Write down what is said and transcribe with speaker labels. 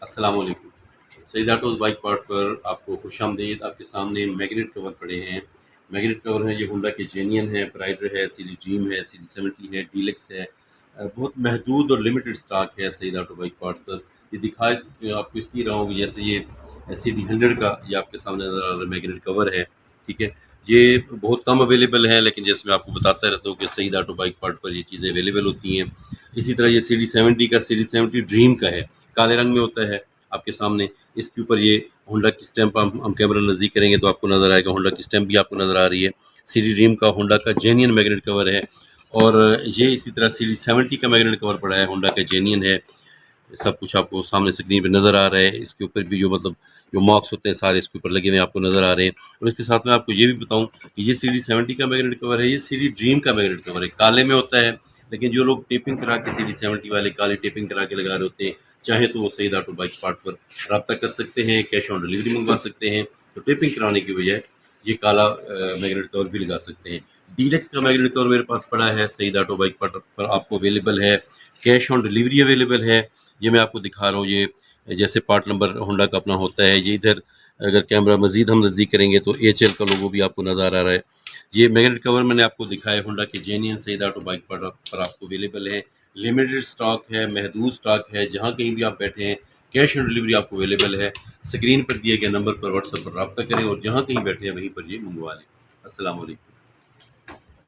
Speaker 1: अस्सलाम वालेकुम। Saeed autos bike part पर आपको खुशामदीद। आपके सामने मैग्नेट कवर पड़े हैं। मैग्नेट कवर हैं, ये होंडा के जेनियन है, प्राइडर है, सीरीज ड्रीम है, सीरीज 70 है, डीलक्स है। बहुत महदूद और लिमिटेड स्टॉक है सईद ऑटो बाइक पार्ट पर। ये आपको इसलिए रहा हूँ, जैसे ये सीडी 100 का ये आपके सामने नज़र आ रहा मैग्नेट कवर है। ठीक है, ये बहुत कम अवेलेबल है, लेकिन जैसे मैं आपको बताता रहता हूँ कि सईद ऑटो बाइक पार्ट पर ये चीज़ें अवेलेबल होती हैं। इसी तरह ये सीरीज 70 का, सीरीज 70 ड्रीम का है, काले रंग में होता है आपके सामने। इसके ऊपर ये होंडा की स्टैंप, हम कैमरा नज़दीक करेंगे तो आपको नज़र आएगा, होंडा की स्टैंप भी आपको नज़र आ रही है। सीडी ड्रीम का होंडा का जेन्यन मैग्नेट कवर है। और ये इसी तरह सीरीज 70 का मैग्नेट कवर पड़ा है, होंडा का जेन्यन है। सब कुछ आपको सामने स्क्रीन पे नज़र आ रहा है। इसके ऊपर भी जो मतलब जो मार्क्स होते हैं सारे इसके ऊपर लगे हुए आपको नज़र आ रहे हैं। और इसके साथ में आपको ये भी बताऊं कि ये सीरीज 70 का मैग्नेट कवर है, ये सीरीज ड्रीम का मैग्नेट कवर है, काले में होता है। लेकिन जो लोग टेपिंग करा के सीरीज 70 वाले काली टेपिंग करा के लगा रहे होते हैं, चाहे तो वो सईद ऑटो बाइक पार्ट पर रब्ता कर सकते हैं, कैश ऑन डिलीवरी मंगवा सकते हैं। तो टेपिंग कराने की बजाय ये काला मैग्नेट कवर भी लगा सकते हैं। डीलक्स का मैग्नेट कवर मेरे पास पड़ा है, सईद ऑटो बाइक पार्ट पर आपको अवेलेबल है, कैश ऑन डिलीवरी अवेलेबल है। ये मैं आपको दिखा रहा हूँ, ये जैसे पार्ट नंबर होंडा का अपना होता है। ये इधर अगर कैमरा मज़ीद हम नज़दीक करेंगे तो एचएल का लोगो भी आपको नज़र आ रहा है। ये मैग्नेट कवर मैंने आपको दिखाया होंडा के जेन्यन सईद ऑटो बाइक पर आपको अवेलेबल है। लिमिटेड स्टॉक है, महदूद स्टॉक है। जहाँ कहीं भी आप बैठे हैं कैश ऑन डिलीवरी आपको अवेलेबल है। स्क्रीन पर दिए गए नंबर पर व्हाट्सएप पर रब्ता करें और जहाँ कहीं बैठे हैं वहीं पर ये मंगवा लें। अस्सलाम वालेकुम।